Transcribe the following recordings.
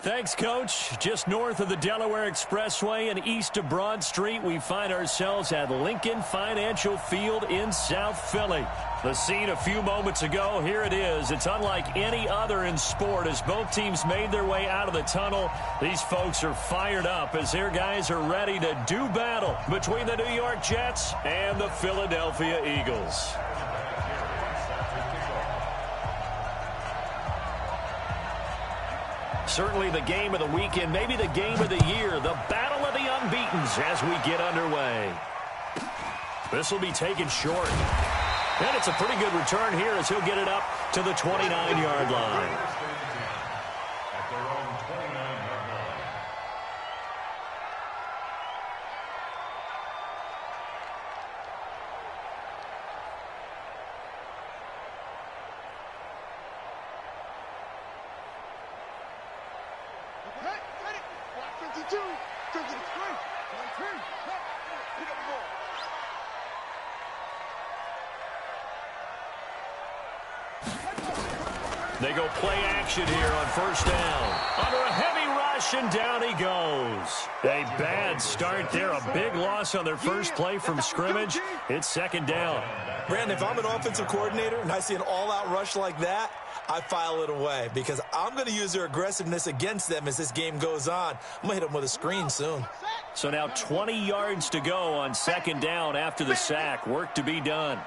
Thanks, Coach. Just north of the Delaware Expressway and east of Broad Street, we find ourselves at Lincoln Financial Field in South Philly. The scene a few moments ago, here it is. It's unlike any other in sport as both teams made their way out of the tunnel. These folks are fired up as their guys are ready to do battle between the New York Jets and the Philadelphia Eagles. Certainly the game of the weekend, maybe the game of the year, the battle of the unbeatens as we get underway. This will be taken short. And it's a pretty good return here as he'll get it up to the 29-yard line. At their own 29-yard line. They go play action here on first down. Under a heavy rush, and down he goes. A bad start there. A big loss on their first play from scrimmage. It's second down. Brandon, if I'm an offensive coordinator and I see an all-out rush like that, I file it away because I'm going to use their aggressiveness against them as this game goes on. I'm going to hit them with a screen soon. So now 20 yards to go on second down after the sack. Work to be done.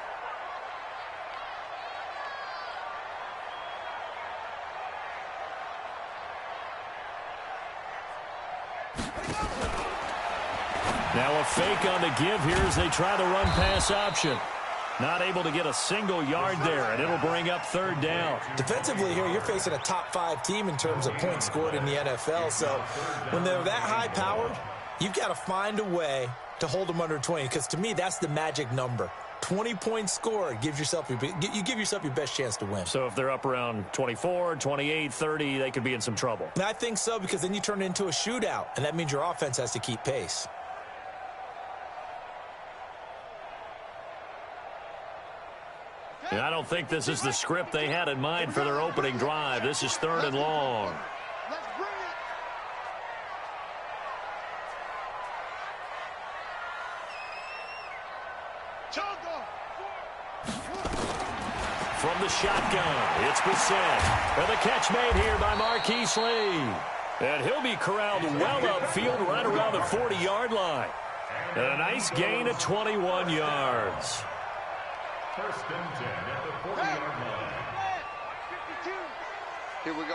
Now a fake on the give here as they try the run-pass option. Not able to get a single yard there, and it'll bring up third down. Defensively here, you're facing a top-5 team in terms of points scored in the NFL. So when they're that high-powered, you've got to find a way to hold them under 20, because to me, that's the magic number. 20 points scored gives yourself you give yourself your best chance to win. So if they're up around 24, 28, 30, they could be in some trouble. And I think so, because then you turn it into a shootout, and that means your offense has to keep pace. And I don't think this is the script they had in mind for their opening drive. This is third and long. From the shotgun, it's Brissett. And the catch made here by Marquise Lee. And he'll be corralled well upfield right around the 40-yard line. And a nice gain of 21 yards. First and 10 at the 40-yard line. Here we go.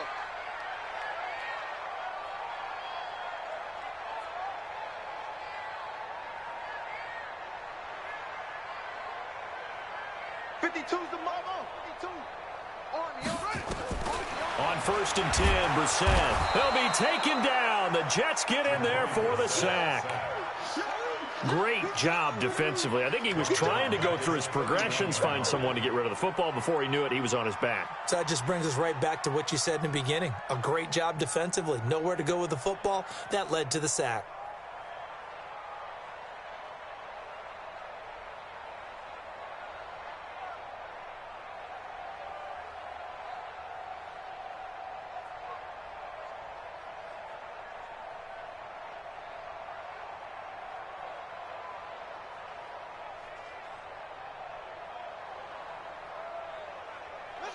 On first and 10, Brissett. They'll be taken down. The Jets get in there for the sack. Great job defensively. I think he was trying to go through his progressions, find someone to get rid of the football. Before he knew it, he was on his back. So that just brings us right back to what you said in the beginning. A great job defensively. Nowhere to go with the football. That led to the sack.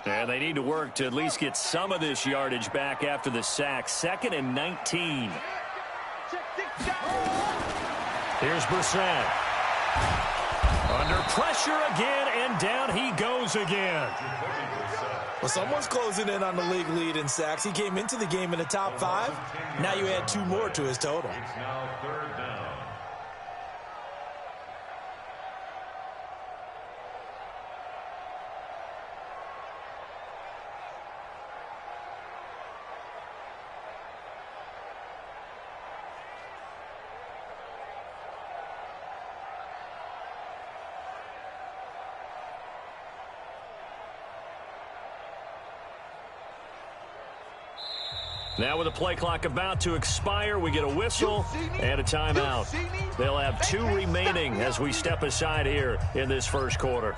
And they need to work to at least get some of this yardage back after the sack. Second and 19. Here's Brissett. Under pressure again, and down he goes again. Well, someone's closing in on the league lead in sacks. He came into the game in the top 5. Now you add 2 more to his total. It's now third down. Now with the play clock about to expire, we get a whistle and a timeout. They'll have 2 remaining as we step aside here in this first quarter.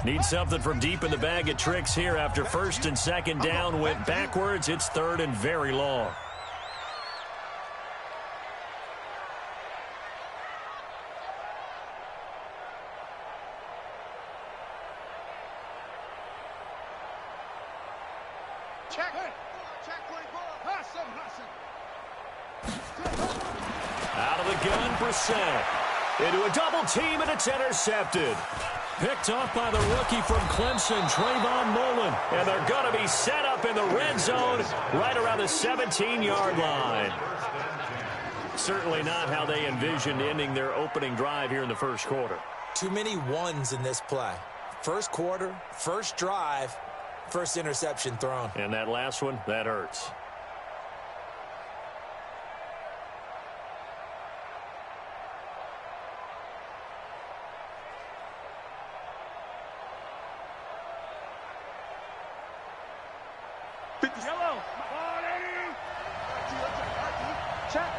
Need something from deep in the bag of tricks here after first and second down went backwards. It's third and very long. Out of the gun, Brissett. Into a double team, and it's intercepted. Picked off by the rookie from Clemson, Trayvon Mullen. And they're going to be set up in the red zone right around the 17-yard line. Certainly not how they envisioned ending their opening drive here in the first quarter. Too many ones in this play. First quarter, first drive, first interception thrown. And that last one, that hurts. Yellow. Check.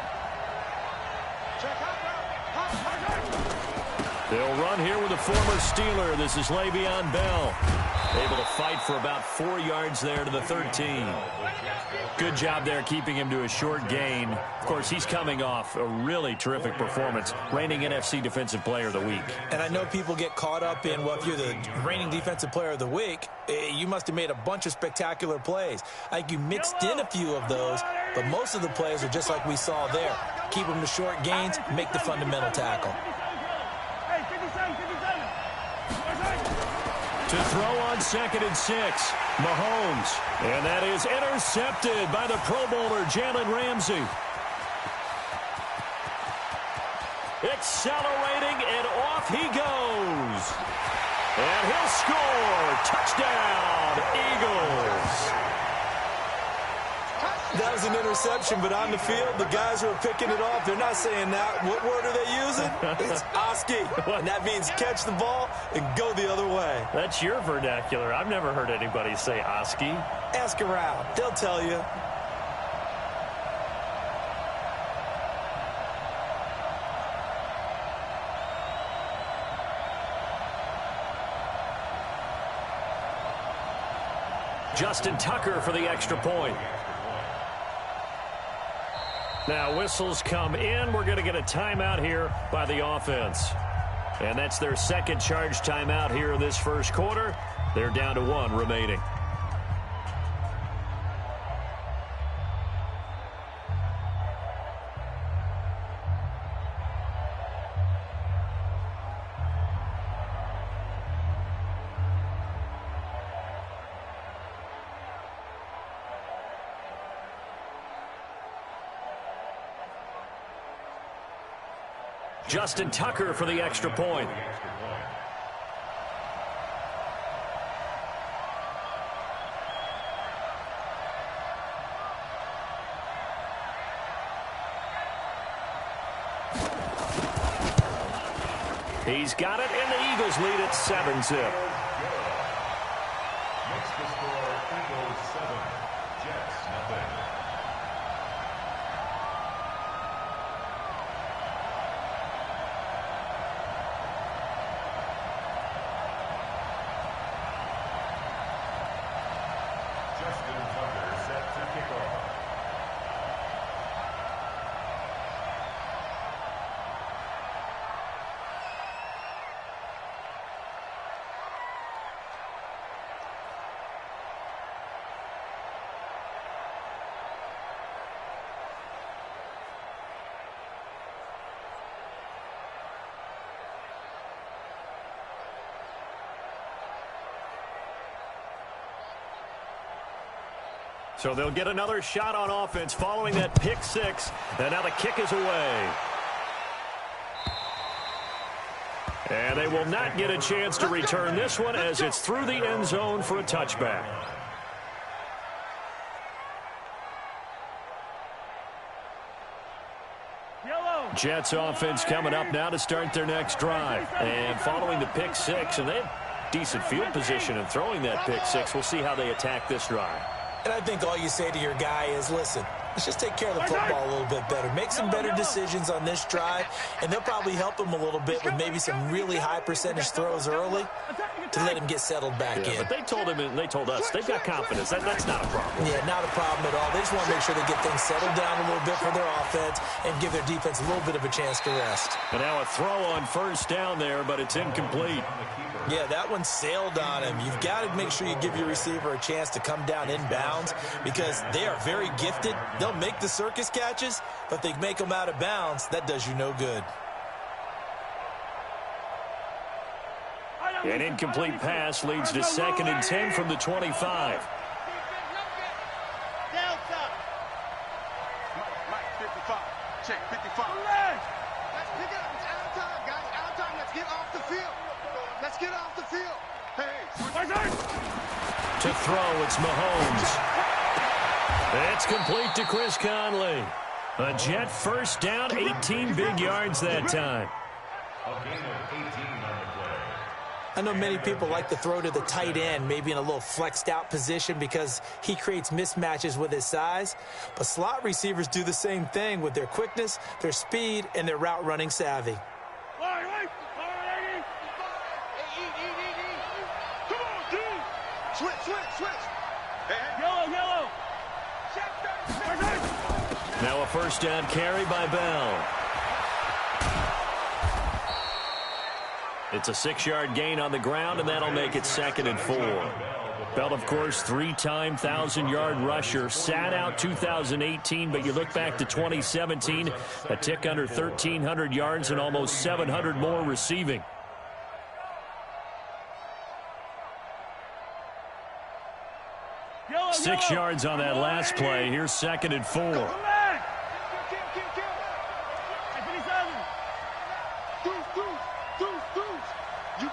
They'll run here with a former Steeler. This is Le'Veon Bell. Able to fight for about 4 yards there to the 13. Good job there keeping him to a short gain. Of course, he's coming off a really terrific performance, reigning NFC Defensive Player of the Week. And I know people get caught up in, well, if you're the reigning Defensive Player of the Week, you must have made a bunch of spectacular plays. I think you mixed in a few of those, but most of the plays are just like we saw there. Keep them to short gains, make the fundamental tackle. To throw on 2nd and 6, Mahomes. And that is intercepted by the Pro Bowler, Jalen Ramsey. Accelerating, and off he goes. And he'll score. Touchdown, Eagles. That was an interception, but on the field, the guys who are picking it off, they're not saying that. What word are they using? It's Oski, and that means catch the ball and go the other way. That's your vernacular. I've never heard anybody say Oski. Ask around. They'll tell you. Justin Tucker for the extra point. Now whistles come in. We're going to get a timeout here by the offense. And that's their second charge timeout here in this first quarter. They're down to 1 remaining. Justin Tucker for the extra point. He's got it, and the Eagles lead at 7-zip. Next to score, Eagles 7, Jets 0. Justin Tucker set to kick off. So they'll get another shot on offense following that pick 6. And now the kick is away. And they will not get a chance to return this one as it's through the end zone for a touchback. Jets offense coming up now to start their next drive. And following the pick 6, and they have decent field position in throwing that pick 6. We'll see how they attack this drive. And I think all you say to your guy is, listen, let's just take care of the football a little bit better. Make some better decisions on this drive, and they'll probably help him a little bit with maybe some really high percentage throws early to let him get settled back in. But they told him and they told us they've got confidence. That's not a problem. Yeah, not a problem at all. They just want to make sure they get things settled down a little bit for their offense and give their defense a little bit of a chance to rest. And now a throw on first down there, but it's incomplete. Yeah, that one sailed on him. You've got to make sure you give your receiver a chance to come down inbounds because they are very gifted. They'll make the circus catches, but they make them out of bounds. That does you no good. An incomplete pass leads to 2nd and 10 from the 25. Check 55. Let's pick it up. It's out of time, guys. Out of time. Let's get off the field. Let's get off the field. Hey. To throw, it's Mahomes. It's complete to Chris Conley. A Jet first down, 18 big yards that time. A gain of 18 on the play. I know many people like to throw to the tight end, maybe in a little flexed out position because he creates mismatches with his size. But slot receivers do the same thing with their quickness, their speed, and their route running savvy. Come on, dude. Switch. Hey. Yellow. Now a first down carry by Bell. It's a 6-yard gain on the ground, and that'll make it 2nd and 4. Bell, of course, 3-time 1,000-yard rusher. Sat out 2018, but you look back to 2017, a tick under 1,300 yards and almost 700 more receiving. Yellow. 6 yards on that last play. Here's 2nd and 4. Come back. Hey, 57. Deuce. You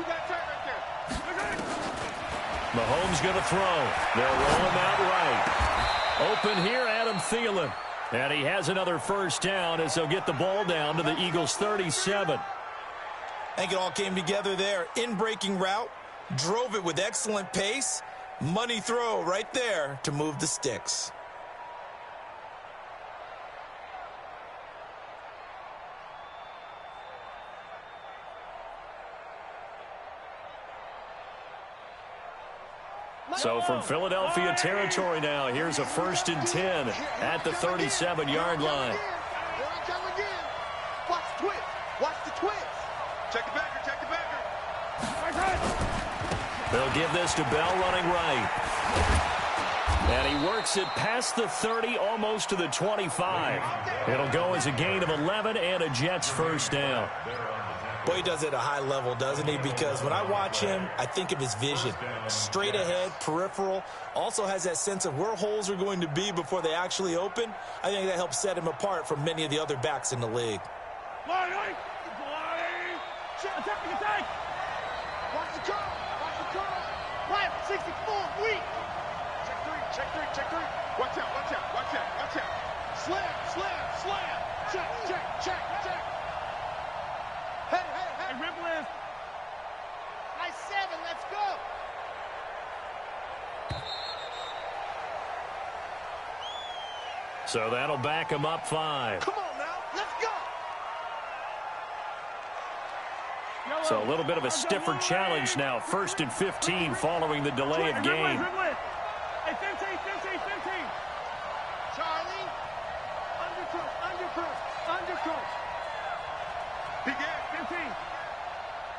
got tight right there. Mahomes going to throw. They'll roll him out right. Open here, Adam Thielen. And he has another first down as they'll get the ball down to the Eagles' 37. I think it all came together there. In-breaking route, drove it with excellent pace. Money throw right there to move the sticks. So from Philadelphia territory now, here's a 1st and 10 at the 37-yard line. Here I come again. Watch the twist. Check the backer. They'll give this to Bell running right. And he works it past the 30, almost to the 25. It'll go as a gain of 11 and a Jets first down. Boy, he does it at a high level, doesn't he? Because when I watch him, I think of his vision. Straight ahead, peripheral. Also has that sense of where holes are going to be before they actually open. I think that helps set him apart from many of the other backs in the league. Attack. Watch the car. Right, 64, weak. Check three. Watch out. Slam. Check. Hey. Ripple is. Nice 7, let's go. So that'll back him up 5. Come on now, let's go. So a little bit of a stiffer challenge now. 1st and 15 following the delay of game. Hey, 15. Charlie. Undercoat. Big ass. 15.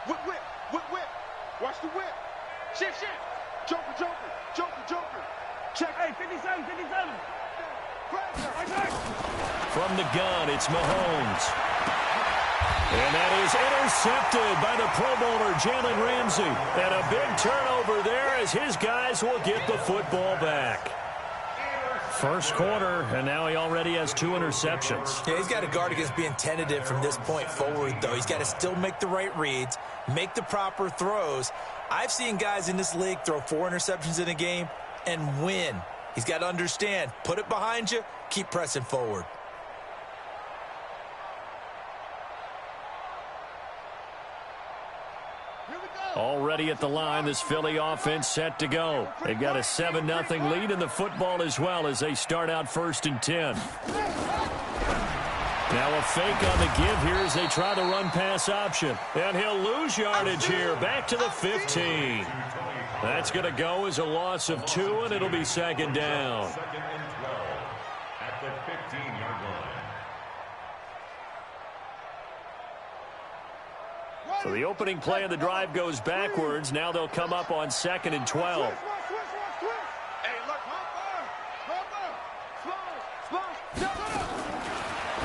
Whip. Watch the whip. Shift. Joker. Check. Hey, 57. From the gun, it's Mahomes. And that is intercepted by the Pro Bowler Jalen Ramsey. And a big turnover there as his guys will get the football back. First quarter, and now he already has 2 interceptions. Yeah, he's got to guard against being tentative from this point forward, though. He's got to still make the right reads, make the proper throws. I've seen guys in this league throw 4 interceptions in a game and win. He's got to understand, put it behind you, keep pressing forward. Already at the line, this Philly offense set to go. They've got a 7-0 lead in the football as well as they start out 1st and 10. Now a fake on the give here as they try the run-pass option. And he'll lose yardage here. Back to the 15. That's going to go as a loss of 2, and it'll be 2nd down. 2nd and 12 at the 15-yard line. So the opening play of the drive goes backwards. Now they'll come up on 2nd and 12.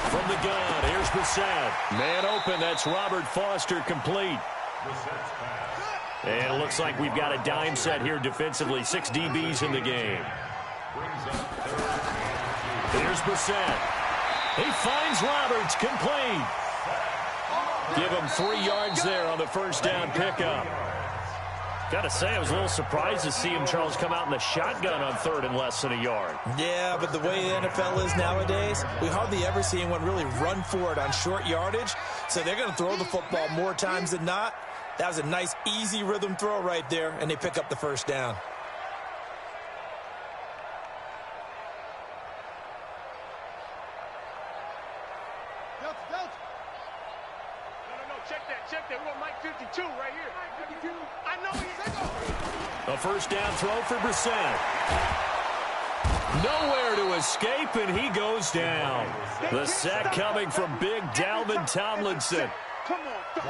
From the gun, here's Brissett. Man open, that's Robert Foster, complete. And it looks like we've got a dime set here defensively. 6 DBs in the game. Here's Brissett. He finds Roberts, complete. Give him 3 yards there on the 1st down pickup. Got to say, I was a little surprised to see him, Charles, come out in the shotgun on 3rd and less than a yard. Yeah, but the way the NFL is nowadays, we hardly ever see anyone really run for it on short yardage. So they're going to throw the football more times than not. That was a nice, easy rhythm throw right there, and they pick up the 1st down. Check that. We want Mike 52 right here. Mike 52. I know he's a 1st down throw for Brissett. Nowhere to escape, and he goes down. The sack coming from big Dalvin Tomlinson.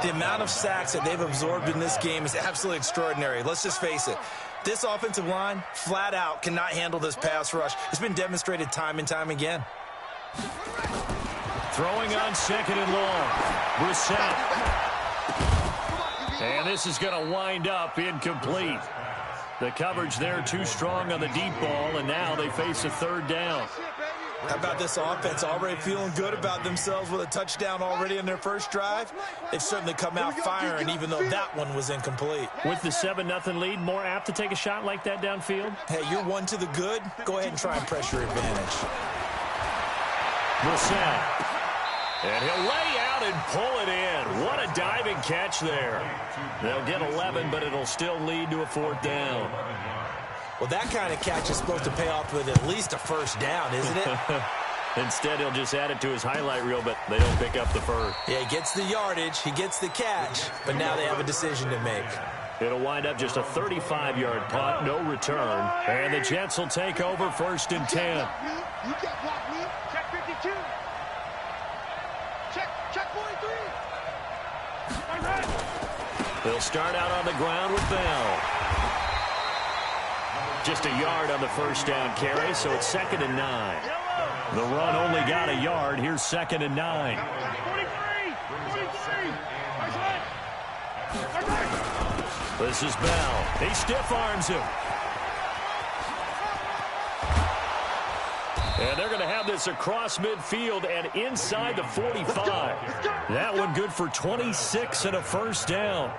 The amount of sacks that they've absorbed in this game is absolutely extraordinary. Let's just face it. This offensive line, flat out, cannot handle this pass rush. It's been demonstrated time and time again. Throwing on 2nd and long. Brissett. And this is going to wind up incomplete. The coverage there too strong on the deep ball, and now they face a 3rd down. How about this offense already feeling good about themselves with a touchdown already in their 1st drive? They've certainly come out firing, even though that one was incomplete. With the 7-0 lead, more apt to take a shot like that downfield? Hey, you're 1 to the good. Go ahead and try and press your advantage. Brissett. And he'll lay out and pull it in. What a diving catch there. They'll get 11, but it'll still lead to a 4th down. Well, that kind of catch is supposed to pay off with at least a 1st down, isn't it? Instead, he'll just add it to his highlight reel, but they don't pick up the 1st. Yeah, he gets the yardage, he gets the catch, but now they have a decision to make. It'll wind up just a 35-yard punt, no return. And the Jets will take over 1st and 10. You can't block me. Check 52. Check 43. They'll start out on the ground with Bell. Just a yard on the 1st down carry, so it's 2nd and 9. The run only got a yard. Here's 2nd and 9. 43. This is Bell. He stiff arms him. And they're going to have this across midfield and inside the 45. That one good for 26 and a 1st down.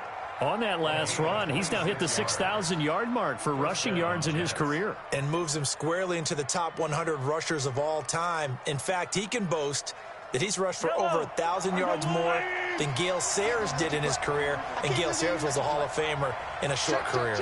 On that last run, he's now hit the 6,000-yard mark for rushing yards in his career. And moves him squarely into the top 100 rushers of all time. In fact, he can boast that he's rushed for over 1,000 yards more than Gale Sayers did in his career. And Gale Sayers was a Hall of Famer in a short career.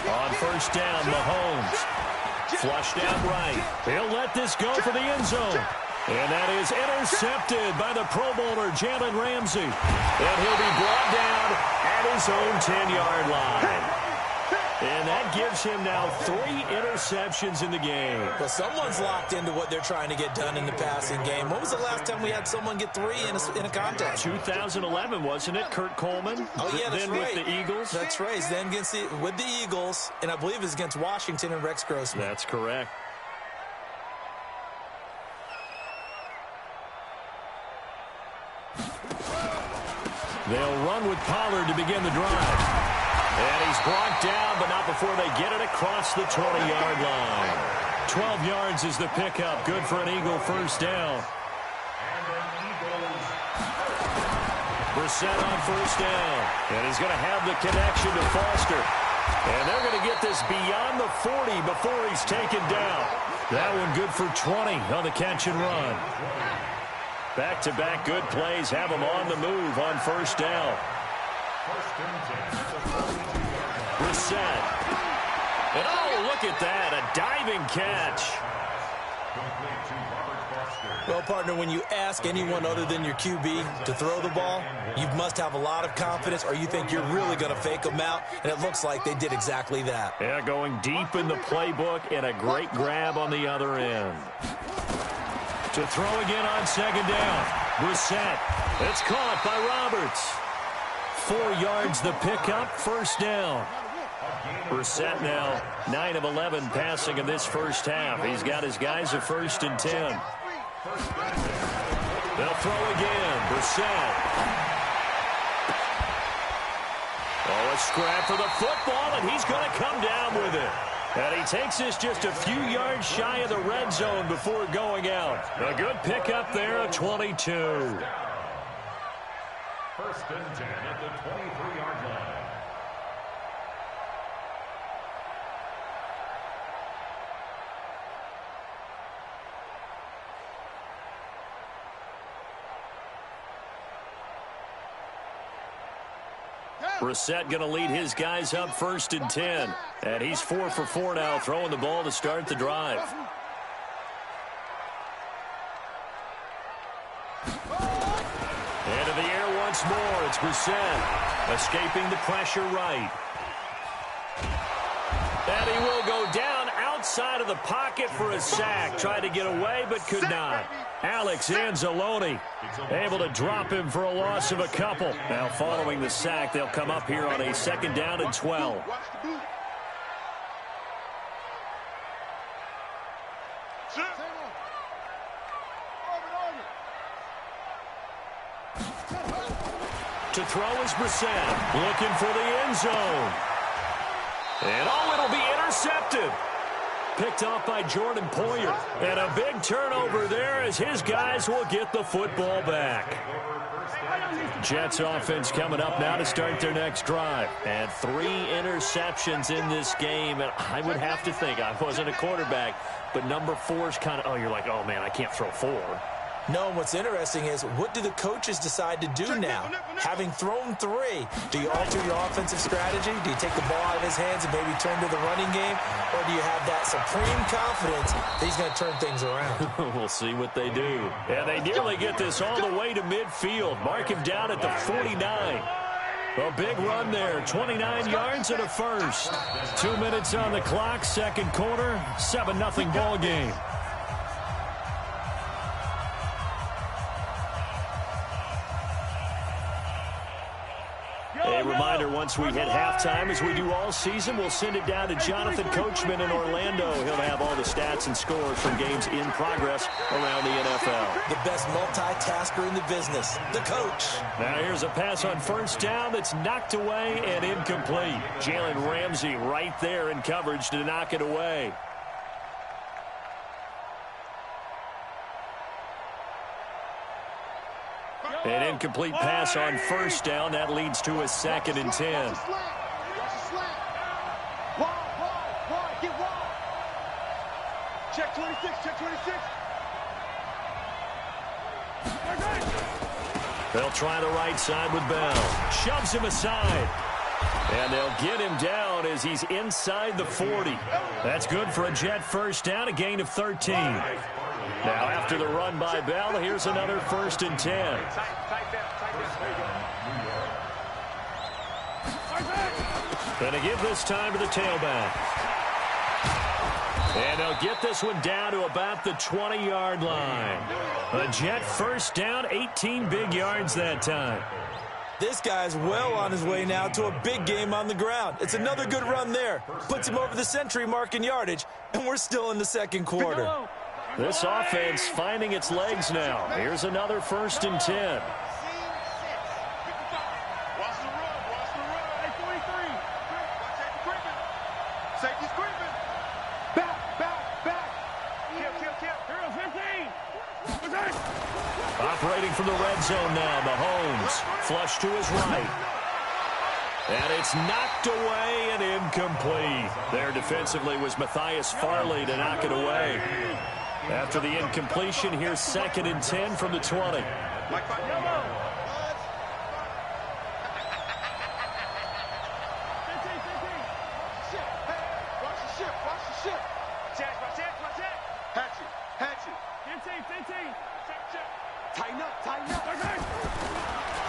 On 1st down, Mahomes. Flushed out right. He'll let this go for the end zone. And that is intercepted by the Pro Bowler, Jalen Ramsey. And he'll be brought down at his own 10-yard line. And that gives him now 3 interceptions in the game. Well, someone's locked into what they're trying to get done in the passing game. When was the last time we had someone get 3 in a contest? 2011, wasn't it? Kurt Coleman. Oh, yeah, that's then right. With the Eagles. That's right. Then with the Eagles, and I believe it was against Washington and Rex Grossman. That's correct. They'll run with Pollard to begin the drive. And he's brought down, but not before they get it across the 20-yard line. 12 yards is the pickup. Good for an Eagle 1st down. Brissett on 1st down. And he's going to have the connection to Foster. And they're going to get this beyond the 40 before he's taken down. That one good for 20 on the catch and run. Back-to-back good plays have him on the move on first down. Brissett. And oh, look at that, a diving catch. Well, partner, when you ask anyone other than your QB to throw the ball, you must have a lot of confidence, or you think you're really going to fake them out, and it looks like they did exactly that. Yeah, going deep in the playbook and a great grab on the other end. To throw again on second down. Brissett. It's caught by Roberts. 4 yards the pickup, first down. Brissett now 9 of 11 passing in this first half. He's got his guys a 1st and 10. They'll throw again. Brissett. Oh, a scrap for the football, and he's going to come down with it. And he takes this just a few yards shy of the red zone before going out. A good pickup there of 22. 1st and 10 at the 23-yard line. Brissett going to lead his guys up 1st and 10. And he's 4 for 4 now, throwing the ball to start the drive. Into the air once more. It's Brissett escaping the pressure right. And he will go down outside of the pocket for a sack. Tried to get away, but could not. Alex Anzalone able to drop him for a loss of a couple. Now following the sack, they'll come up here on a 2nd down and 12. To throw is Brissett, looking for the end zone. And oh, it'll be intercepted. Picked off by Jordan Poyer. And a big turnover there as his guys will get the football back. Jets offense coming up now to start their next drive. And 3 interceptions in this game. And I would have to think, I wasn't a quarterback, but number 4 is kind of, oh, you're like, oh, man, I can't throw 4. No, and what's interesting is, what do the coaches decide to do now? Having thrown 3, do you alter your offensive strategy? Do you take the ball out of his hands and maybe turn to the running game? Or do you have that supreme confidence that he's going to turn things around? We'll see what they do. And they nearly get this all the way to midfield. Mark him down at the 49. A big run there, 29 yards and a first. 2 minutes on the clock, 2nd quarter, 7-0 ball game. A reminder, once we hit halftime, as we do all season, we'll send it down to Jonathan Coachman in Orlando. He'll have all the stats and scores from games in progress around the NFL. The best multitasker in the business, the coach. Now here's a pass on 1st down that's knocked away and incomplete. Jalen Ramsey right there in coverage to knock it away. An incomplete pass on 1st down. That leads to a 2nd and 10. Check 26, check 26. They'll try the right side with Bell. Shoves him aside. And they'll get him down as he's inside the 40. That's good for a Jet 1st down, a gain of 13. Now after the run by Bell, here's another 1st and 10. Going to give this time to the tailback. And they'll get this one down to about the 20-yard line. A Jet 1st down, 18 big yards that time. This guy's well on his way now to a big game on the ground. It's another good run there. Puts him over the century mark in yardage, and we're still in the 2nd quarter. This offense finding its legs now. Here's another 1st and 10. Watch the run, watch the run. Hey, 23. Safety's creeping. Back. Kill. Here, 15. Operating from the red zone now, Mahomes. Flush to his right. And it's knocked away and incomplete. There defensively was Matthias Farley to knock it away. After the incompletion, here's 2nd and 10 from the 20.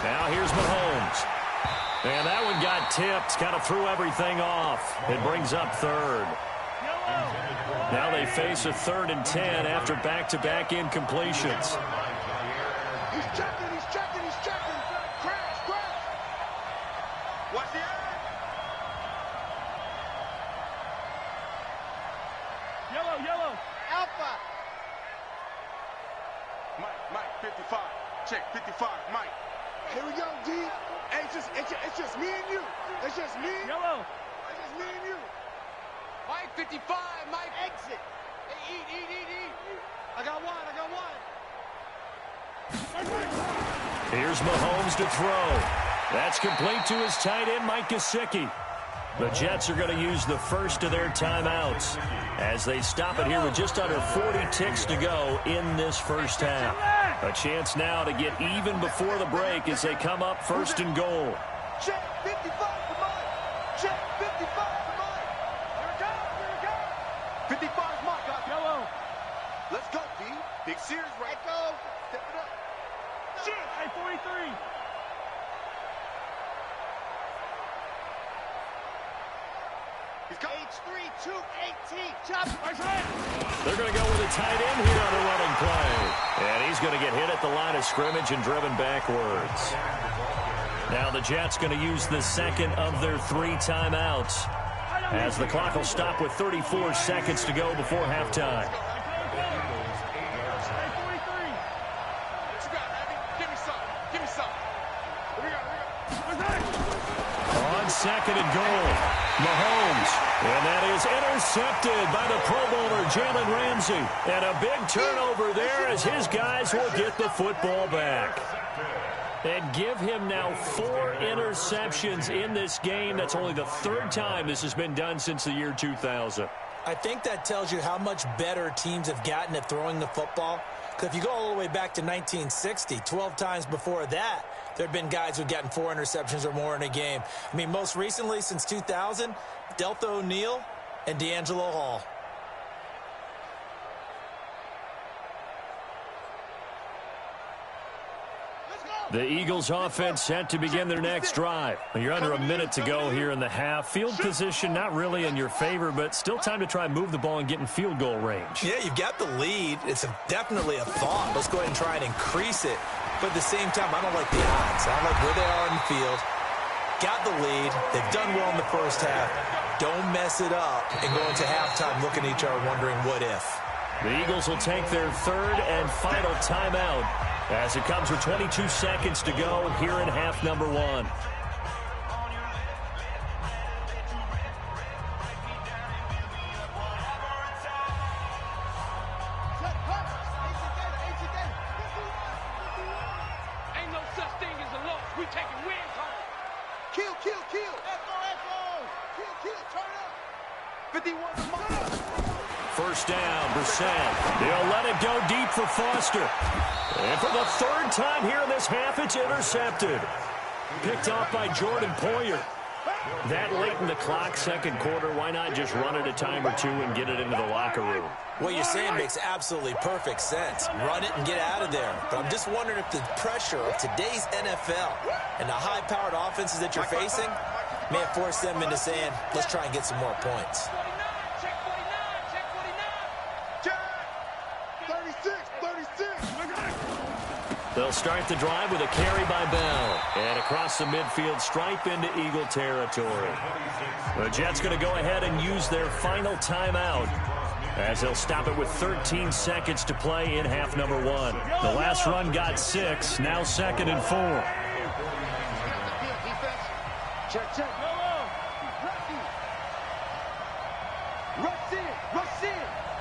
Now here's Mahomes. And that one got tipped, kind of threw everything off. It brings up 3rd. Now they face a 3rd and 10 after back-to-back incompletions. He's checking. Crash. Watch the eye. Yellow. Alpha. Mike, 55. Check, 55, Mike. Here we go, D. Hey, it's just me and you. It's just me. Yellow. It's just me and you. Mike, 55. Mike, exit. Hey, eat. I got one. Here's Mahomes to throw. That's complete to his tight end, Mike Gesicki. The Jets are going to use the first of their timeouts as they stop it here with just under 40 ticks to go in this first half. A chance now to get even before the break as they come up 1st and goal. Check 55 for Mike. Check 55 for Mike. Here it goes. 55 is Mike. Got yellow. Let's go, D. Big series right. Let's go. Step it up. Shit. Hey, 43. He's got H3, 218. Chop. They're going to go with a tight end here on the running play. And he's going to get hit at the line of scrimmage and driven backwards. Now the Jets going to use the 2nd of their 3 timeouts as the clock will stop with 34 seconds to go before halftime. On 2nd and goal, Mahomes, and that is intercepted by the Pro Bowler Jalen Ramsey. And a big turnover there as his guys will get the football back. And give him now 4 interceptions in this game. That's only the 3rd time this has been done since the year 2000. I think that tells you how much better teams have gotten at throwing the football. Because if you go all the way back to 1960, 12 times before that, there have been guys who've gotten 4 interceptions or more in a game. I mean, most recently, since 2000, Deltha O'Neal and D'Angelo Hall. The Eagles offense set to begin their next drive. You're under a minute to go here in the half. Field position not really in your favor, but still time to try and move the ball and get in field goal range. Yeah, you've got the lead. It's definitely a thought. Let's go ahead and try and increase it. But at the same time, I don't like the odds. I don't like where they are in the field. Got the lead. They've done well in the first half. Don't mess it up and go into halftime looking at each other wondering what if. The Eagles will take their 3rd and final timeout as it comes with 22 seconds to go here in half number 1. Ain't no such thing as a loss. We taking wins home. Kill. Echo. Kill. Turn up. 51 to Mike. First down, Brissett. They'll let it go deep for Foster. And for the 3rd time here in this half, it's intercepted. Picked off by Jordan Poyer. That late in the clock, 2nd quarter, why not just run it a time or 2 and get it into the locker room? What you're saying makes absolutely perfect sense. Run it and get out of there. But I'm just wondering if the pressure of today's NFL and the high-powered offenses that you're facing may have forced them into saying, let's try and get some more points. Check 36. They'll start the drive with a carry by Bell. And across the midfield stripe into Eagle territory. The Jets going to go ahead and use their final timeout as they'll stop it with 13 seconds to play in half number 1. The last run got 6, now 2nd and 4. Check.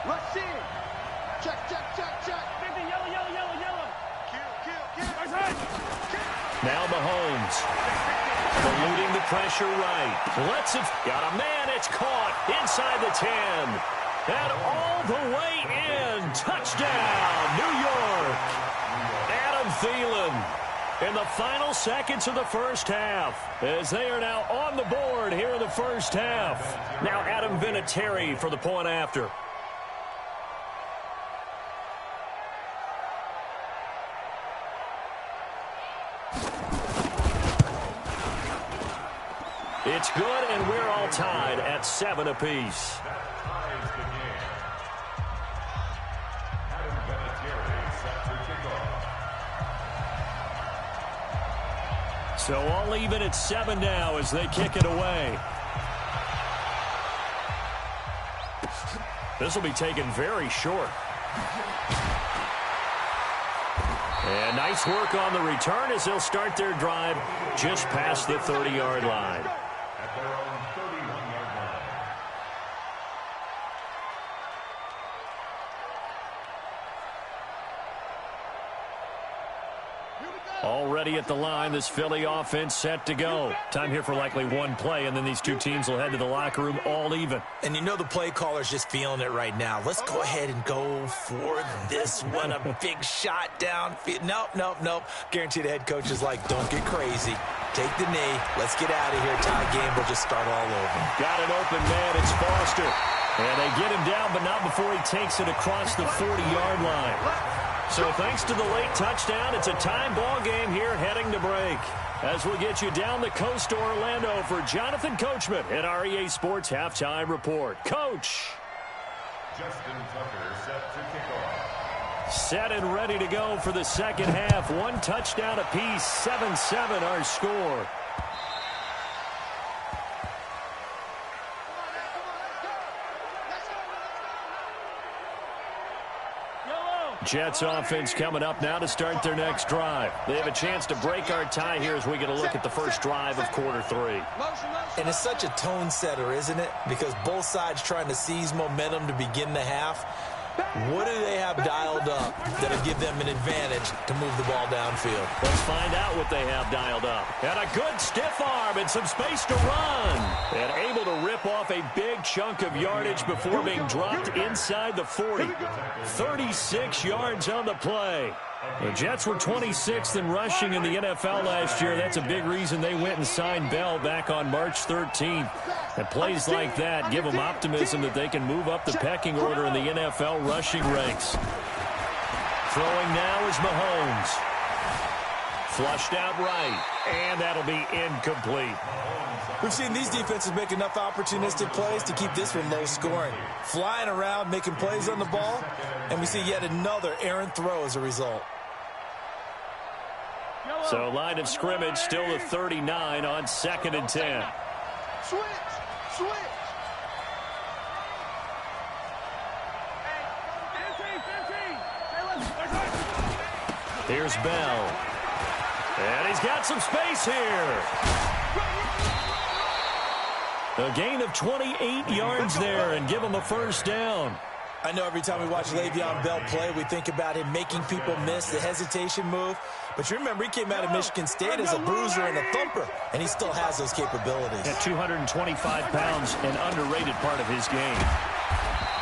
Rush in. Check. Yellow. Kill. Now Mahomes. Eluding the pressure right. Lets it. Got a man. It's caught inside the 10. And all the way in. Touchdown, New York. Adam Thielen in the final seconds of the first half, as they are now on the board here in the first half. Now Adam Vinatieri for the point after. It's good, and we're all tied at 7 apiece. So all even at 7 now as they kick it away. This will be taken very short. And nice work on the return as they'll start their drive just past the 30-yard line. At their own 31-yard line. Already at the line, this Philly offense set to go. Time here for likely one play, and then these two teams will head to the locker room all even. And you know the play caller's just feeling it right now. Let's go ahead and go for this one. A big shot down. Nope. Guarantee the head coach is like, don't get crazy. Take the knee. Let's get out of here. Tie game. We'll just start all over. Got an open man. It's Foster. And they get him down, but not before he takes it across the 40-yard line. So thanks to the late touchdown, it's a time ball game here heading to break. As we'll get you down the coast to Orlando for Jonathan Coachman at our EA Sports Halftime Report. Coach. Justin Tucker set to kick off. Set and ready to go for the second half. One touchdown apiece, 7-7 our score. Jets offense coming up now to start their next drive. They have a chance to break our tie here as we get a look at the first drive of quarter 3. And it's such a tone setter, isn't it? Because both sides trying to seize momentum to begin the half. What do they have dialed up that'll give them an advantage to move the ball downfield? Let's find out what they have dialed up. And a good stiff arm and some space to run. And able to rip off a big chunk of yardage before being dropped inside the 40. 36 yards on the play. The Jets were 26th in rushing in the NFL last year. That's a big reason they went and signed Bell back on March 13th. And plays like that give them optimism that they can move up the pecking order in the NFL rushing ranks. Throwing now is Mahomes. Flushed out right, and that'll be incomplete. We've seen these defenses make enough opportunistic plays to keep this one low scoring. Flying around, making plays on the ball, and we see yet another errant throw as a result. So line of scrimmage still the 39 on 2nd and 10. Switch. Here's Bell. And he's got some space here. A gain of 28 yards there and give him a first down. I know every time we watch Le'Veon Bell play, we think about him making people miss the hesitation move. But you remember, he came out of Michigan State as a bruiser and a thumper, and he still has those capabilities. At 225 pounds, an underrated part of his game.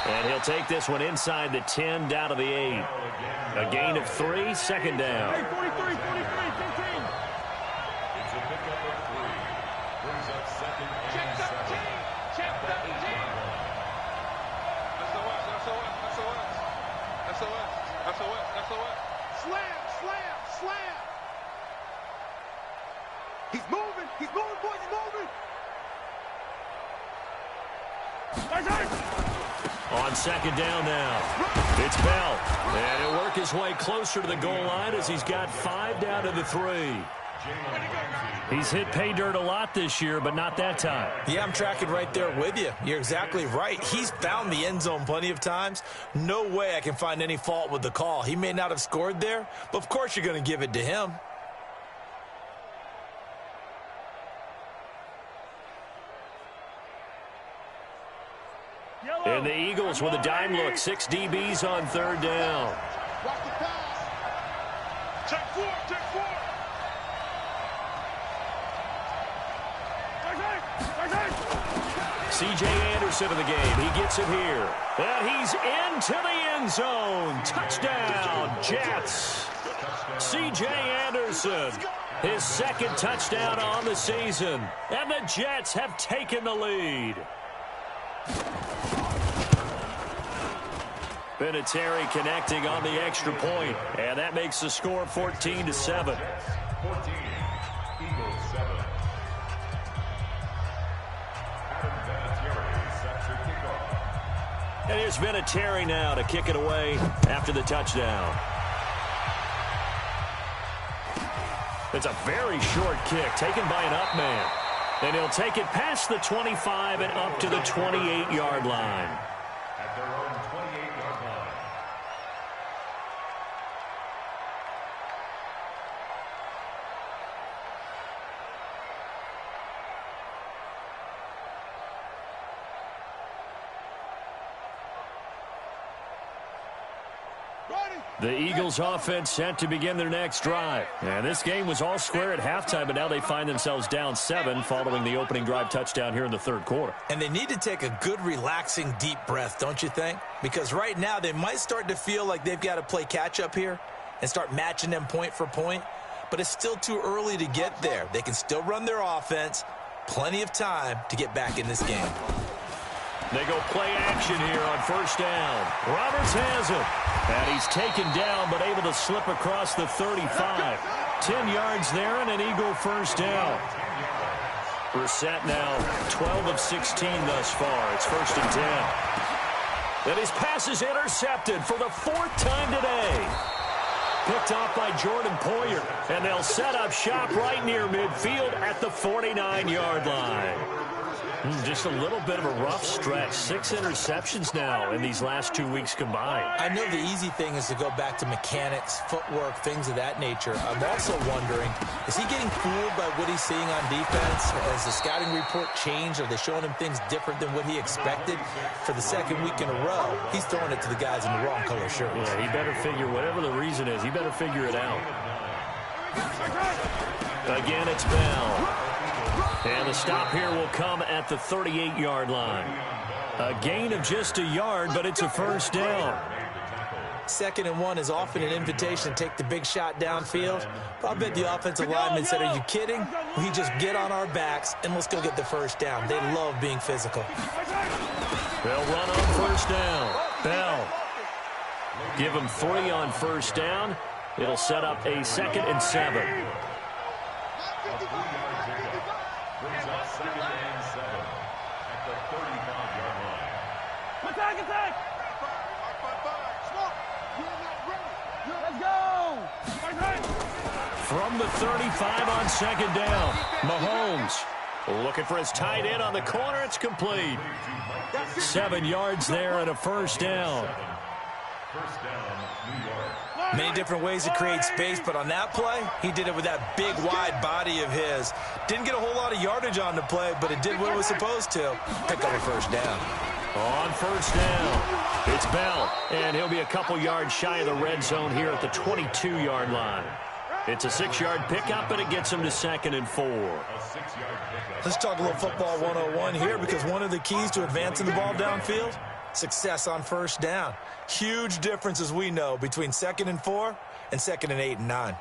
And he'll take this one inside the 10, down to the 8. A gain of 3, second down. It's a pickup of 3. Brings up 2nd and 7. Check 13. SOS. Slam. He's moving, boys, he's moving. On second down now. It's Bell. And he'll work his way closer to the goal line as he's got 5 down to the 3. He's hit pay dirt a lot this year, but not that time. Yeah, I'm tracking right there with you. You're exactly right. He's found the end zone plenty of times. No way I can find any fault with the call. He may not have scored there, but of course you're going to give it to him. And the Eagles with a dime look. 6 DBs on 3rd down. Watch the pass. Check 4. C.J. Anderson in the game. He gets it here. And he's into the end zone. Touchdown, Jets. C.J. Anderson, his second touchdown on the season. And the Jets have taken the lead. Vinatieri connecting on the extra point, and that makes the score 14-7. 14, Eagles 7. Adam Vinatieri sets your kickoff. And here's Vinatieri now to kick it away after the touchdown. It's a very short kick taken by an up man. And he'll take it past the 25 and up to the 28-yard line. At their own 28-yard line. The Eagles offense set to begin their next drive. And this game was all square at halftime, but now they find themselves down 7 following the opening drive touchdown here in the third quarter. And they need to take a good, relaxing, deep breath, don't you think? Because right now they might start to feel like they've got to play catch-up here and start matching them point for point. But it's still too early to get there. They can still run their offense. Plenty of time to get back in this game. They go play action here on first down. Roberts has it. And he's taken down but able to slip across the 35. 10 yards there and an Eagle first down. Brissett now 12 of 16 thus far. It's first and 10. And his pass is intercepted for the 4th time today. Picked off by Jordan Poyer. And they'll set up shop right near midfield at the 49-yard line. Just a little bit of a rough stretch. 6 interceptions now in these last 2 weeks combined. I know the easy thing is to go back to mechanics, footwork, things of that nature. I'm also wondering, is he getting fooled by what he's seeing on defense? Has the scouting report changed? Are they showing him things different than what he expected? For the second week in a row, he's throwing it to the guys in the wrong color shirts. Yeah, he better figure, whatever the reason is, he better figure it out. Again, it's Bell. And the stop here will come at the 38-yard line. A gain of just a yard, but it's a first down. 2nd and 1 is often an invitation to take the big shot downfield. But I'll bet the offensive lineman said, are you kidding? We just get on our backs and let's go get the first down. They love being physical. They'll run on first down. Bell. Give him 3 on first down. It'll set up a 2nd and 7. Brings up 2nd and 7 at the 35-yard line. Attack! Let's go! From the 35 on 2nd down, Mahomes looking for his tight end on the corner. It's complete. 7 yards there and a first down. First down, New York. Many different ways to create space, but on that play, he did it with that big, wide body of his. Didn't get a whole lot of yardage on the play, but it did what it was supposed to. Pick up a first down. On first down, it's Bell, and he'll be a couple yards shy of the red zone here at the 22-yard line. It's a 6-yard pickup, and it gets him to 2nd and 4. Let's talk a little football 101 here, because one of the keys to advancing the ball downfield, success on first down. Huge difference, as we know, between 2nd and 4 and 2nd and 8 and 9.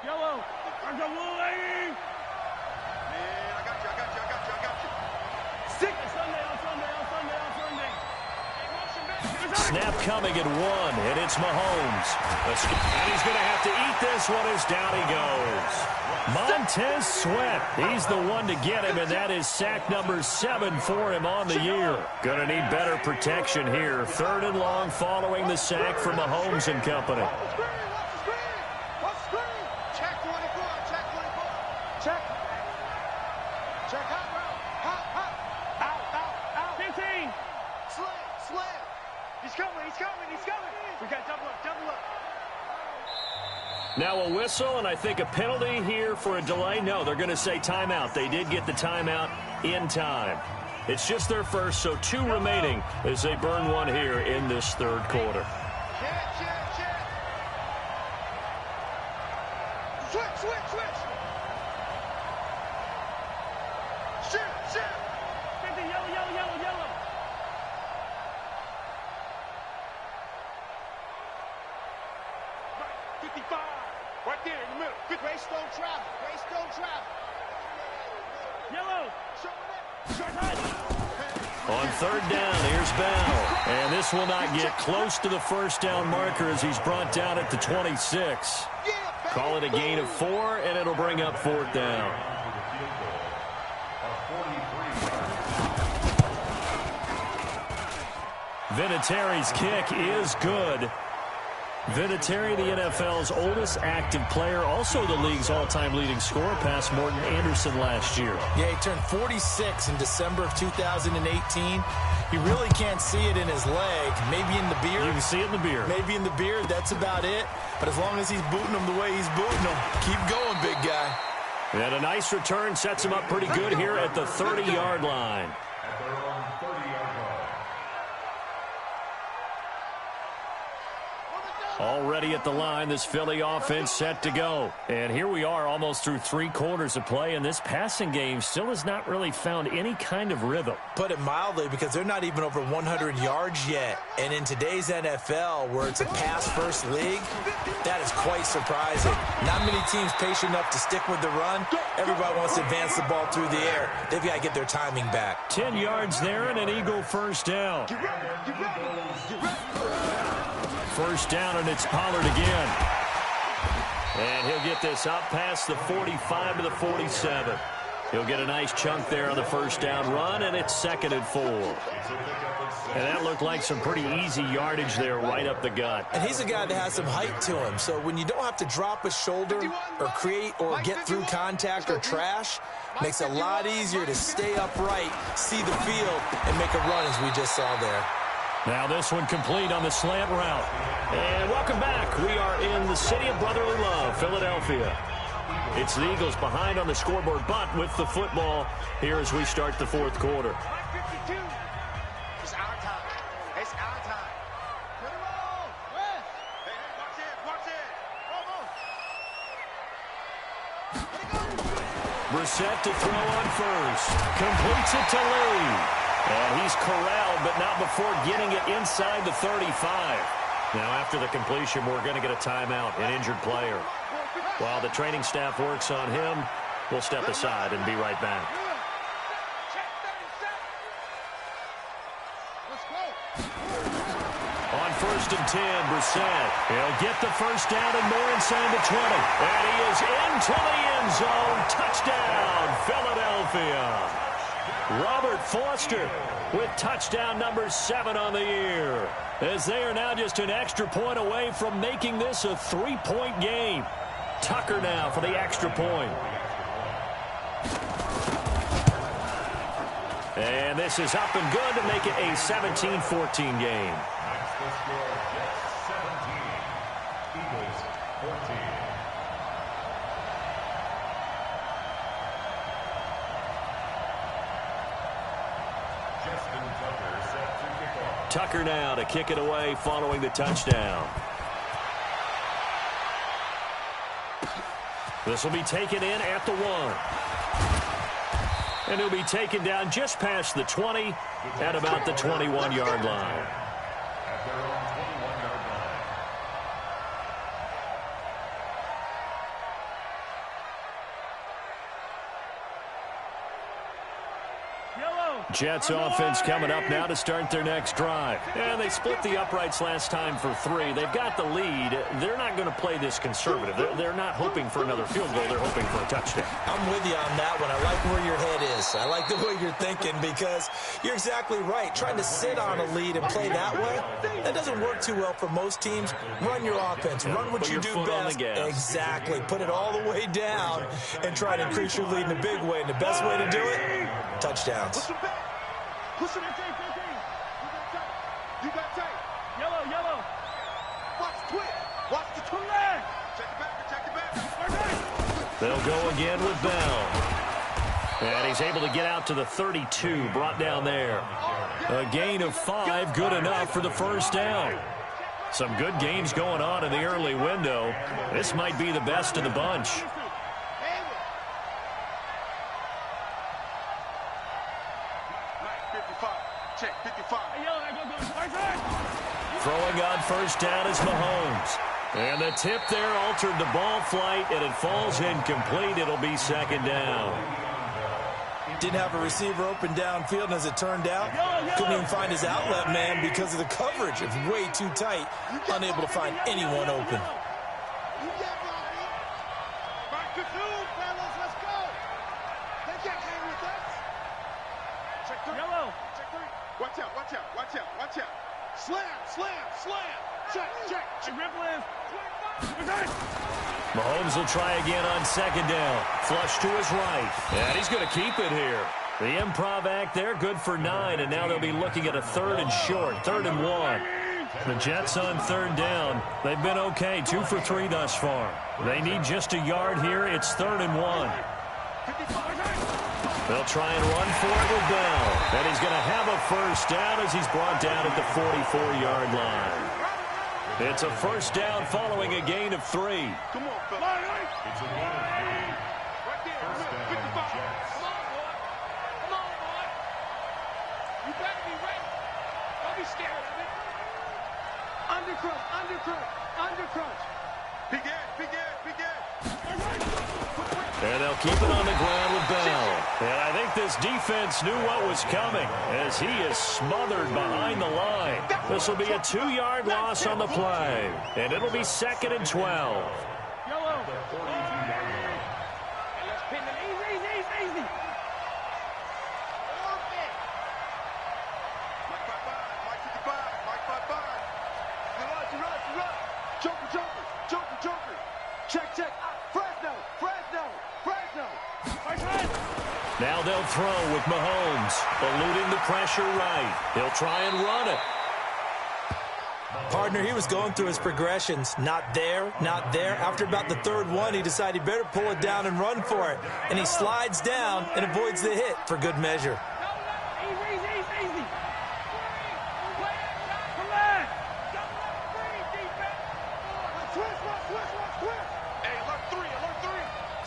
Yellow! I got one lady! Man, I got you. 6! Sunday. Snap coming at 1, and it's Mahomes. And he's going to have to eat this one as down he goes. Montez Sweat, he's the one to get him, and that is sack number 7 for him on the year. Going to need better protection here. 3rd and long following the sack from Mahomes and company. Check 24. Check. Out. 15. Slam. He's coming. We got double up. Now a whistle, and I think a penalty here for a delay. No, they're going to say timeout. They did get the timeout in time. It's just their first, so 2 remaining as they burn one here in this third quarter. Right there in the middle. Grace don't travel. Grace don't travel. Yellow. On third down, here's Bell. And this will not get close to the first down marker as he's brought down at the 26. Call it a gain of 4, and it'll bring up 4th down. Vinatieri's kick is good. Vinatieri, the NFL's oldest active player, also the league's all-time leading scorer, past Morton Anderson last year. Yeah, he turned 46 in December of 2018. You really can't see it in his leg. Maybe in the beard. You can see it in the beard. Maybe in the beard. That's about it. But as long as he's booting him the way he's booting him, keep going, big guy. And a nice return sets him up pretty good here at the 30-yard line. At their own 30-yard line. Already at the line, this Philly offense set to go. And here we are almost through 3 quarters of play, and this passing game still has not really found any kind of rhythm. Put it mildly, because they're not even over 100 yards yet. And in today's NFL, where it's a pass-first league, that is quite surprising. Not many teams patient enough to stick with the run. Everybody wants to advance the ball through the air. They've got to get their timing back. 10 yards there and an Eagle first down. First down, and it's Pollard again. And he'll get this up past the 45 to the 47. He'll get a nice chunk there on the first down run, and it's 2nd and 4. And that looked like some pretty easy yardage there right up the gut. And he's a guy that has some height to him, so when you don't have to drop a shoulder or create or get through contact or trash, makes it a lot easier to stay upright, see the field, and make a run as we just saw there. Now this one complete on the slant route. And welcome back. We are in the city of brotherly love, Philadelphia. It's the Eagles behind on the scoreboard, but with the football here as we start the 4th quarter. It's our time. It's our time. Put it on. Hey, watch it. Brissett to throw on first. Completes it to Lee. And he's corralled, but not before getting it inside the 35. Now, after the completion, we're going to get a timeout, an injured player. While the training staff works on him, we'll step aside and be right back. On 1st and 10, Brissett. He'll get the first down and more inside the 20. And he is into the end zone. Touchdown, Philadelphia. Robert Foster with touchdown number 7 on the year, as they are now just an extra point away from making this a 3-point game. Tucker now for the extra point. And this is up and good to make it a 17-14 game. That's the score, Jets 17, Eagles 14. Tucker now to kick it away following the touchdown. This will be taken in at the 1. And he'll be taken down just past the 20 at about the 21-yard line. At their own 21-yard line. Jets offense coming up now to start their next drive. And they split the uprights last time for 3. They've got the lead. They're not going to play this conservative. They're not hoping for another field goal. They're hoping for a touchdown. I'm with you on that one. I like where your head is. I like the way you're thinking, because you're exactly right. Trying to sit on a lead and play that way, that doesn't work too well for most teams. Run your offense. Run what you do best. Exactly. Put it all the way down and try to increase your lead in a big way. And the best way to do it, touchdowns. Push him. You got tight. Yellow. Watch the twist. Watch the twist. Check it back. They'll go again with Bell. And he's able to get out to the 32, brought down there. A gain of 5, good enough for the first down. Some good games going on in the early window. This might be the best of the bunch. Throwing on first down is Mahomes. And the tip there altered the ball flight, and it falls incomplete. It'll be second down. Didn't have a receiver open downfield, and as it turned out, couldn't even find his outlet man because of the coverage. It's way too tight, unable to find anyone open. Watch out, watch out, watch out, watch out. Slam, slam, slam. Check, check, check. Mahomes will try again on second down. Flush to his right. And he's going to keep it here. The improv act there, good for 9, and now they'll be looking at a 3rd and short, 3rd and 1. The Jets on 3rd down. They've been okay, 2 for 3 thus far. They need just a yard here. It's 3rd and 1. They'll try and run for it with Bell. And he's going to have a first down as he's brought down at the 44-yard line. It's a first down following a gain of 3. Come on, Phil. It's a right there. 55. Come on, boy. Come on, boy. You better be ready. Don't be scared of it. Undercrunch, undercrunch, undercrunch. Big Ed, big Ed, big Ed. And they'll keep it on the ground with Bell. And I think this defense knew what was coming as he is smothered behind the line. This will be a 2-yard loss on the play. And it'll be 2nd and 12. Let's pin them easy, easy, easy. Mike 55. You run. Joker. Check. Fresno. Now they'll throw with Mahomes, eluding the pressure right. He'll try and run it. Partner, he was going through his progressions. Not there. After about the 3rd one, he decided he better pull it down and run for it. And he slides down and avoids the hit for good measure. Easy. Come on. Switch. Hey, alert 3.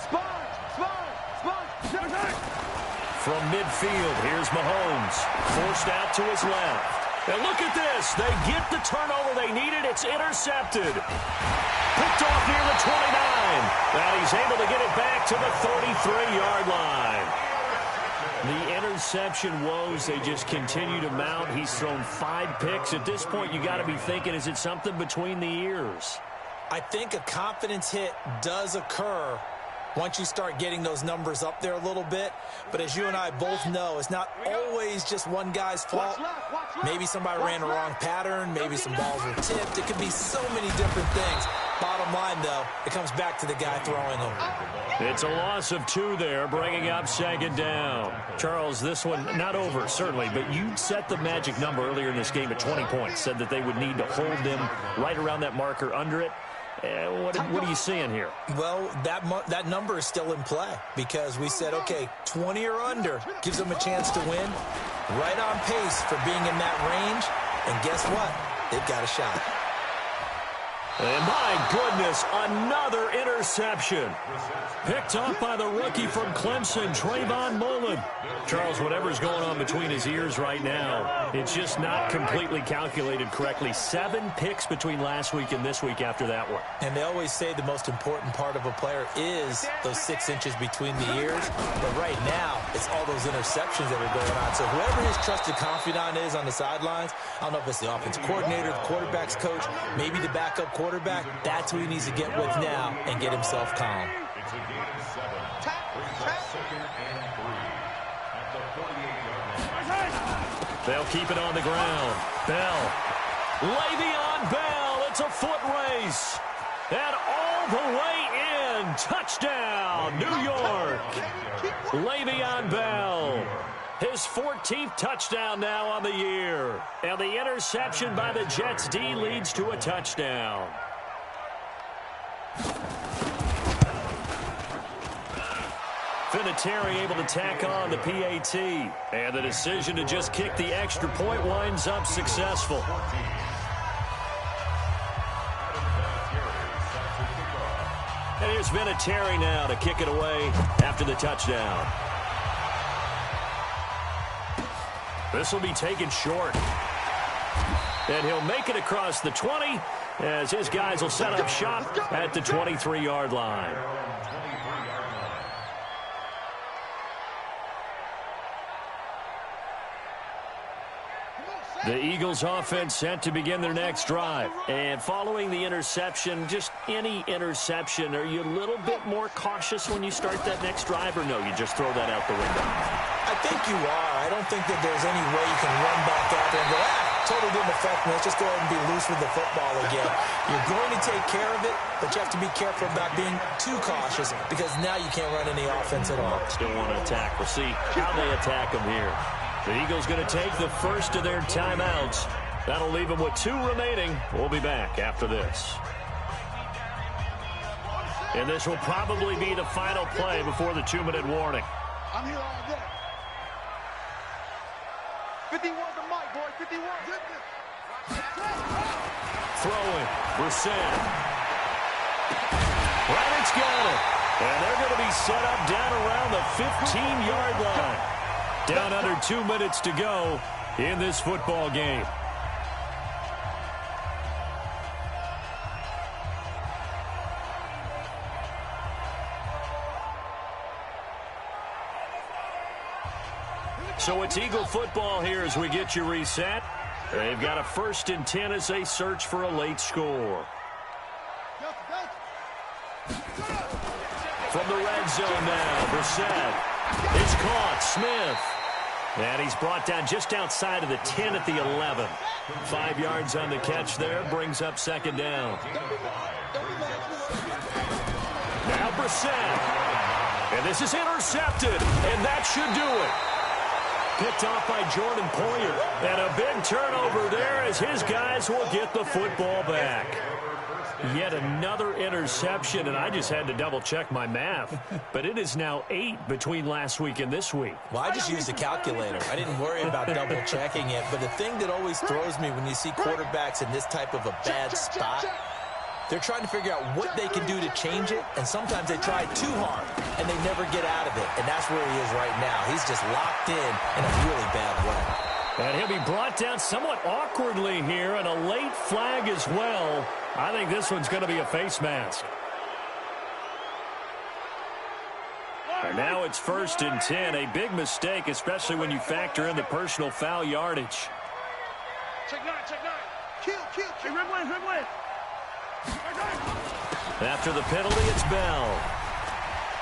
Sponge. From midfield, here's Mahomes. Forced out to his left. And look at this. They get the turnover they needed. It's intercepted. Picked off near the 29. And he's able to get it back to the 33-yard line. The interception woes, they just continue to mount. He's thrown 5 picks. At this point, you got to be thinking, is it something between the ears? I think a confidence hit does occur once you start getting those numbers up there a little bit. But as you and I both know, it's not always just one guy's fault. Maybe somebody ran a wrong pattern. Maybe some balls were tipped. It could be so many different things. Bottom line, though, it comes back to the guy throwing them. It's a loss of 2 there, bringing up 2nd down. Charles, this one not over, certainly, but you set the magic number earlier in this game at 20 points, said that they would need to hold them right around that marker under it. What are you seeing here? Well, that number is still in play because we said, okay, 20 or under gives them a chance to win. Right on pace for being in that range. And guess what? They've got a shot. And my goodness, another interception. Picked up by the rookie from Clemson, Trayvon Mullen. Charles, whatever's going on between his ears right now, it's just not completely calculated correctly. 7 picks between last week and this week after that one. And they always say the most important part of a player is those 6 inches between the ears. But right now, it's all those interceptions that are going on. So whoever his trusted confidant is on the sidelines, I don't know if it's the offensive coordinator, the quarterback's coach, maybe the backup quarterback, that's who he needs to get with now and get himself calm. It's a gain of 7. 2nd and 3 at the 48-yard line. They'll keep it on the ground. Bell. Le'Veon Bell. It's a foot race. And all the way in. Touchdown, New York. Le'Veon Bell. His 14th touchdown now on the year. And the interception by the Jets D leads to a touchdown. Vinatieri able to tack on the PAT. And the decision to just kick the extra point winds up successful. And here's Vinatieri now to kick it away after the touchdown. This will be taken short. And he'll make it across the 20 as his guys will set up shop at the 23-yard line. The Eagles offense set to begin their next drive. And following the interception, just any interception, are you a little bit more cautious when you start that next drive, or no, you just throw that out the window? I think you are. I don't think that there's any way you can run back out there and go, totally didn't affect me. Let's just go ahead and be loose with the football again. You're going to take care of it, but you have to be careful about being too cautious because now you can't run any offense at all. Still want to attack. We'll see how they attack them here. The Eagles going to take the first of their timeouts. That'll leave them with 2 remaining. We'll be back after this. And this will probably be the final play before the 2-minute warning. I'm here all day. 51 the mic, boy. 51. Throwing. Brissett. Raddick's got it. And they're going to be set up down around the 15-yard line. Down under 2 minutes to go in this football game. So it's Eagle football here as we get you reset. They've got a 1st and 10 as they search for a late score. From the red zone now, Brissett. It's caught. Smith. And he's brought down just outside of the 10 at the 11. 5 yards on the catch there. Brings up 2nd down. Now Brissett. And this is intercepted. And that should do it. Picked off by Jordan Poyer. And a big turnover there as his guys will get the football back. Yet another interception, and I just had to double-check my math. But it is now 8 between last week and this week. Well, I just used a calculator. I didn't worry about double-checking it. But the thing that always throws me when you see quarterbacks in this type of a bad spot, they're trying to figure out what they can do to change it, and sometimes they try too hard, and they never get out of it. And that's where he is right now. He's just locked in a really bad way. And he'll be brought down somewhat awkwardly here, and a late flag as well. I think this one's going to be a face mask. And now it's 1st and 10. A big mistake, especially when you factor in the personal foul yardage. Check 9, check 9. Kill. Hey, red win. After the penalty, it's Bell.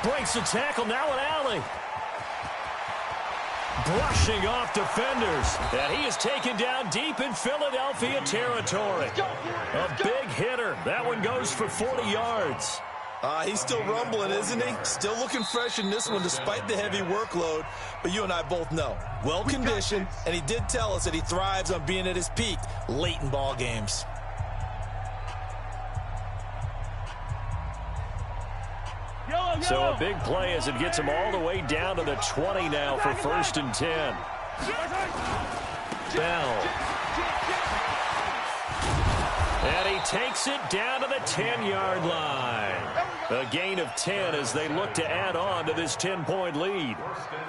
Breaks the tackle, now an alley. Brushing off defenders. And he is taken down deep in Philadelphia territory. A big hitter. That one goes for 40 yards. He's still rumbling, isn't he? Still looking fresh in this one despite the heavy workload. But you and I both know, well-conditioned, and he did tell us that he thrives on being at his peak late in ball games. So a big play as it gets him all the way down to the 20 now for 1st and 10. Bell. And he takes it down to the 10-yard line. A gain of 10 as they look to add on to this 10-point lead.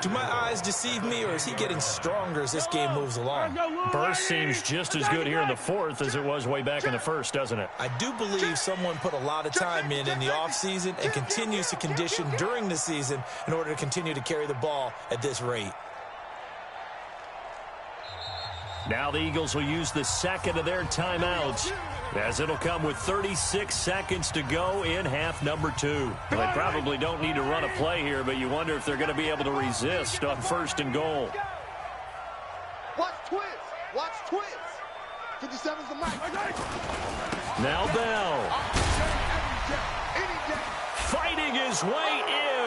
Do my eyes deceive me, or is he getting stronger as this game moves along? Burst seems just as good here in the 4th as it was way back in the 1st, doesn't it? I do believe someone put a lot of time in the offseason and continues to condition during the season in order to continue to carry the ball at this rate. Now the Eagles will use the 2nd of their timeouts, as it'll come with 36 seconds to go in half number 2. They probably don't need to run a play here, but you wonder if they're going to be able to resist on 1st and goal. Watch twist. 57's the mic. Now Bell. Fighting his way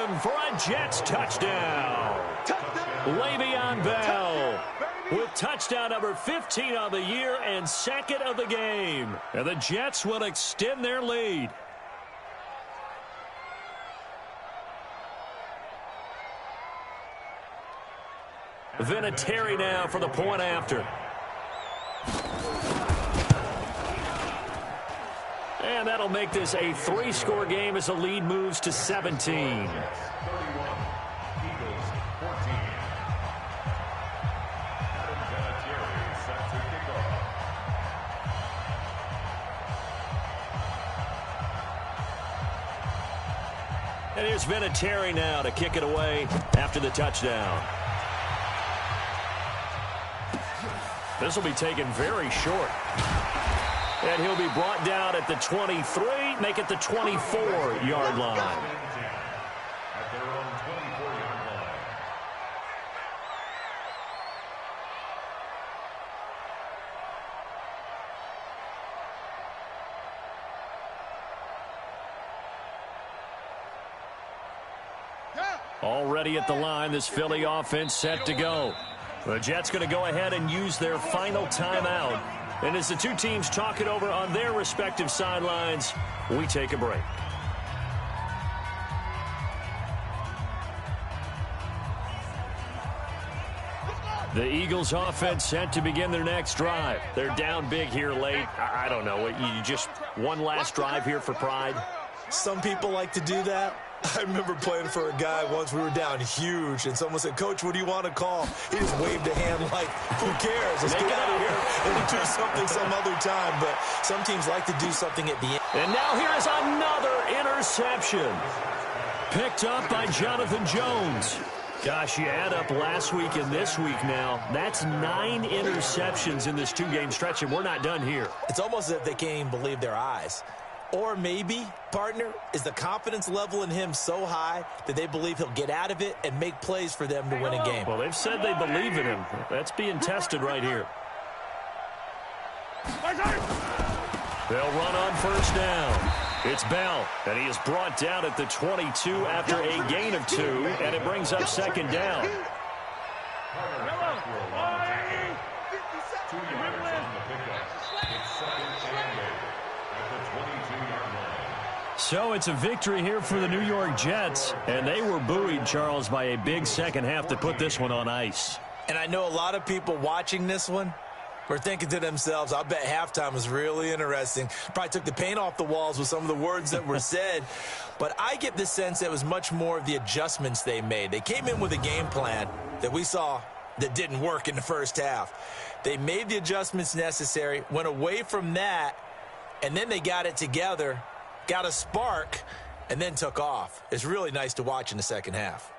in for a Jets touchdown. Le'Veon Bell with touchdown number 15 on the year and 2nd of the game. And the Jets will extend their lead. Vinatieri now for the point after. And that'll make this a 3-score game as the lead moves to 17. And here's Vinatieri now to kick it away after the touchdown. This will be taken very short. And he'll be brought down at the 23, make it the 24-yard line. At their own 24-yard line. Already at the line, this Philly offense set to go. The Jets going to go ahead and use their final timeout. And as the two teams talk it over on their respective sidelines, we take a break. The Eagles offense set to begin their next drive. They're down big here late. I don't know. You just one last drive here for pride? Some people like to do that. I remember playing for a guy once. We were down huge, and someone said, "Coach, what do you want to call?" He just waved a hand like, who cares? Let's get out of here and do something some other time. But some teams like to do something at the end. And now here is another interception. Picked up by Jonathan Jones. Gosh, you add up last week and this week now. That's 9 interceptions in this 2-game stretch, and we're not done here. It's almost as if they can't even believe their eyes. Or maybe, partner, is the confidence level in him so high that they believe he'll get out of it and make plays for them to win a game. Well, they've said they believe in him. That's being tested right here. They'll run on first down. It's Bell, and he is brought down at the 22 after a gain of 2, and it brings up second down. So it's a victory here for the New York Jets, and they were buoyed, Charles, by a big second half to put this one on ice. And I know a lot of people watching this one were thinking to themselves, I bet halftime was really interesting. Probably took the paint off the walls with some of the words that were said. But I get the sense that it was much more of the adjustments they made. They came in with a game plan that we saw that didn't work in the first half. They made the adjustments necessary, went away from that, and then they got it together, got a spark, and then took off. It's really nice to watch in the second half.